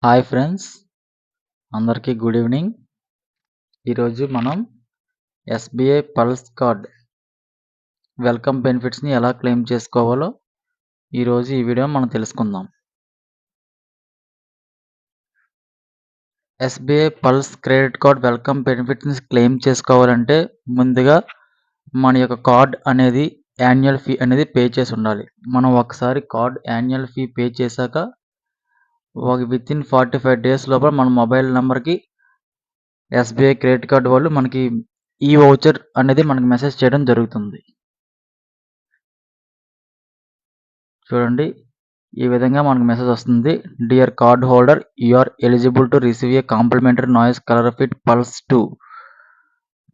Hi friends, అందరికీ good evening. ఈరోజు మనం ఎస్బీఐ పల్స్ కార్డ్ వెల్కమ్ బెనిఫిట్స్ని ఎలా క్లెయిమ్ చేసుకోవాలో ఈరోజు ఈ వీడియో మనం తెలుసుకుందాం. SBI Pulse credit card welcome బెనిఫిట్స్ని క్లెయిమ్ చేసుకోవాలంటే ముందుగా మన యొక్క కార్డ్ అనేది యాన్యువల్ ఫీ అనేది పే చేసి ఉండాలి. మనం ఒకసారి కార్డ్ యాన్యువల్ ఫీ పే చేశాక వితిన్ 45 days లోపల మన మొబైల్ నెంబర్కి ఎస్బీఐ క్రెడిట్ కార్డ్ వాళ్ళు మనకి ఈ వౌచర్ అనేది మనకి మెసేజ్ చేయడం జరుగుతుంది. చూడండి, ఈ విధంగా మనకు మెసేజ్ వస్తుంది. Dear cardholder, you are eligible to receive a complimentary Noise ColorFit Pulse 2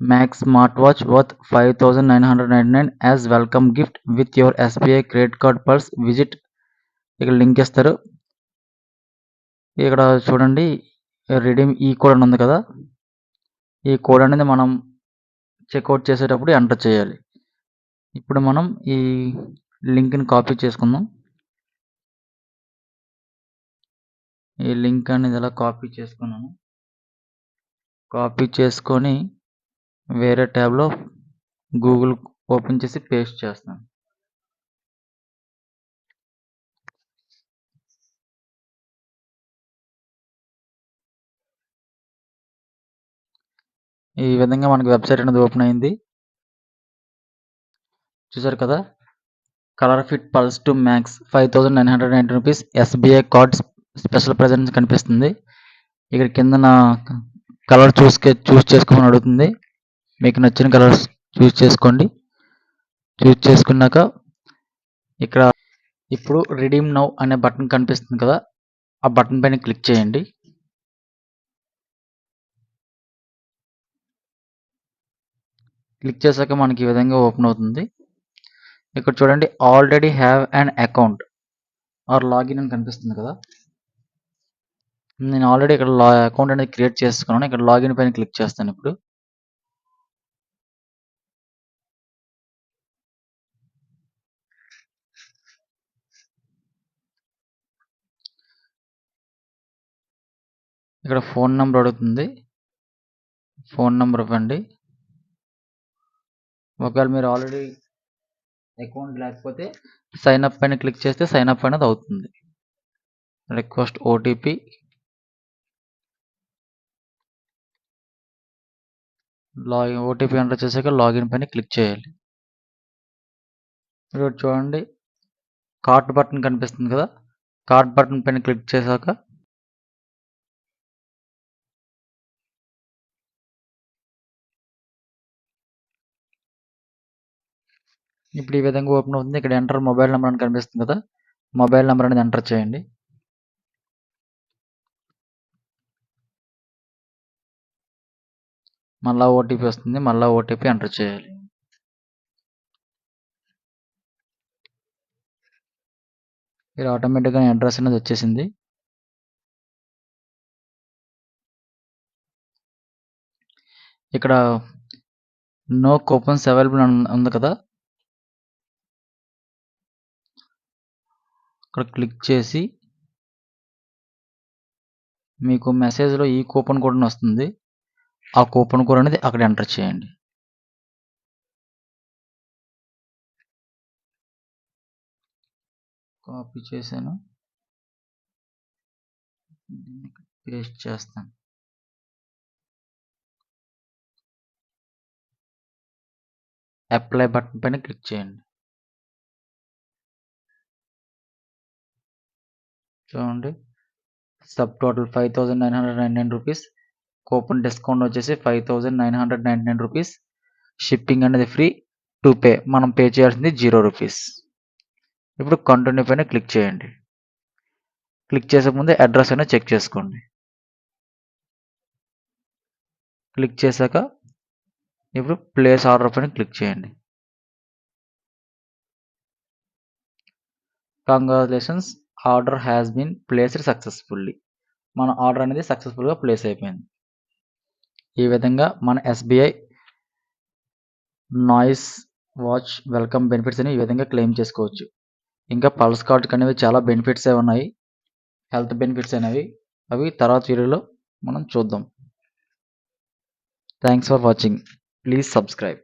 Max smartwatch worth 5999 as welcome gift with your SBI credit card pulse visit. ఇక్కడ లింక్ ఇస్తారు. ఇక్కడ చూడండి, రిడీమ్ ఈ code అని ఉంది కదా, ఈ code అనేది మనం చెక్అవుట్ చేసేటప్పుడు ఎంటర్ చేయాలి. ఇప్పుడు మనం ఈ లింక్ని కాపీ చేసుకుందాం. ఈ లింక్ అనేది ఇలా కాపీ చేసుకున్నాను. కాపీ చేసుకొని వేరే ట్యాబ్లో గూగుల్ ఓపెన్ చేసి పేస్ట్ చేస్తాను. ఈ విధంగా మనకి వెబ్సైట్ అనేది ఓపెన్ అయింది. చూసారు కదా, colour fit Pulse 2 max 5990 rupees SBI cards special presence కనిపిస్తుంది. ఇక్కడ కింద నా కలర్ చూస్ చేసుకోమని అడుగుతుంది. మీకు నచ్చిన కలర్స్ చూస్ చేసుకోండి. చూస్ చేసుకున్నాక ఇక్కడ ఇప్పుడు రిడీమ్ నౌ అనే బటన్ కనిపిస్తుంది కదా, ఆ బటన్ పైన క్లిక్ చేయండి. క్లిక్ చేశాక మనకి ఈ విధంగా ఓపెన్ అవుతుంది. ఇక్కడ చూడండి, already have an account are login అని కనిపిస్తుంది కదా, నేను ఆల్రెడీ ఇక్కడ అకౌంట్ అనేది క్రియేట్ చేసుకున్నాను. ఇక్కడ లాగిన్ పైన క్లిక్ చేస్తాను. ఇప్పుడు ఇక్కడ ఫోన్ నెంబర్ అడుగుతుంది, ఫోన్ నెంబర్ ఇవ్వండి. ఒకవేళ మీరు ఆల్రెడీ అకౌంట్ లేకపోతే సైన్ అప్ పైన క్లిక్ చేస్తే సైన్ అప్ అనేది అవుతుంది. రిక్వెస్ట్ ఓటీపీ, ఓటీపీ ఎంటర్ చేశాక లాగిన్ పైన క్లిక్ చేయాలి. ఇప్పుడు చూడండి, కార్ట్ బటన్ కనిపిస్తుంది కదా, కార్ట్ బటన్ పైన క్లిక్ చేశాక ఇప్పుడు ఈ విధంగా ఓపెన్ అవుతుంది. ఇక్కడ ఎంటర్ మొబైల్ నెంబర్ అని కనిపిస్తుంది కదా, మొబైల్ నెంబర్ అనేది ఎంటర్ చేయండి. మళ్ళీ ఓటీపీ వస్తుంది, మళ్ళీ ఓటీపీ ఎంటర్ చేయాలి. ఇక్కడ ఆటోమేటిక్గా అడ్రస్ అనేది వచ్చేసింది. ఇక్కడ నో కూపన్స్ అవైలబుల్ ఉంది కదా, ఇక్కడ క్లిక్ చేసి మీకు మెసేజ్లో ఈ కూపన్ కోడ్ వస్తుంది. ఆ కూపన్ కోడ్ అనేది అక్కడ ఎంటర్ చేయండి. కాపీ చేశాను, పేస్ట్ చేస్తాను. అప్లై బటన్ పైన క్లిక్ చేయండి. చూడండి, sub total 5999 rupees, coupon discount వచ్చేసి 5999 రూపీస్, షిప్పింగ్ అనేది ఫ్రీ, టు పే మనం పే చేయాల్సింది 0 రూపీస్. ఇప్పుడు కంటిన్యూ పైన క్లిక్ చేయండి. క్లిక్ చేసే ముందు అడ్రస్ అనేది చెక్ చేసుకోండి. క్లిక్ చేశాక ఇప్పుడు ప్లేస్ ఆర్డర్ పైన క్లిక్ చేయండి. Congratulations, order has been placed successfully. మన ఆర్డర్ అనేది సక్సెస్ఫుల్గా ప్లేస్ అయిపోయింది. ఈ విధంగా మన SBI noise watch welcome benefits అని ఈ విధంగా క్లెయిమ్ చేసుకోవచ్చు. ఇంకా పల్స్ కార్డ్కి అనేవి చాలా బెనిఫిట్స్ ఉన్నాయి, హెల్త్ బెనిఫిట్స్ అనేవి. అవి తర్వాత వీడియోలో మనం చూద్దాం. Thanks for watching. Please subscribe.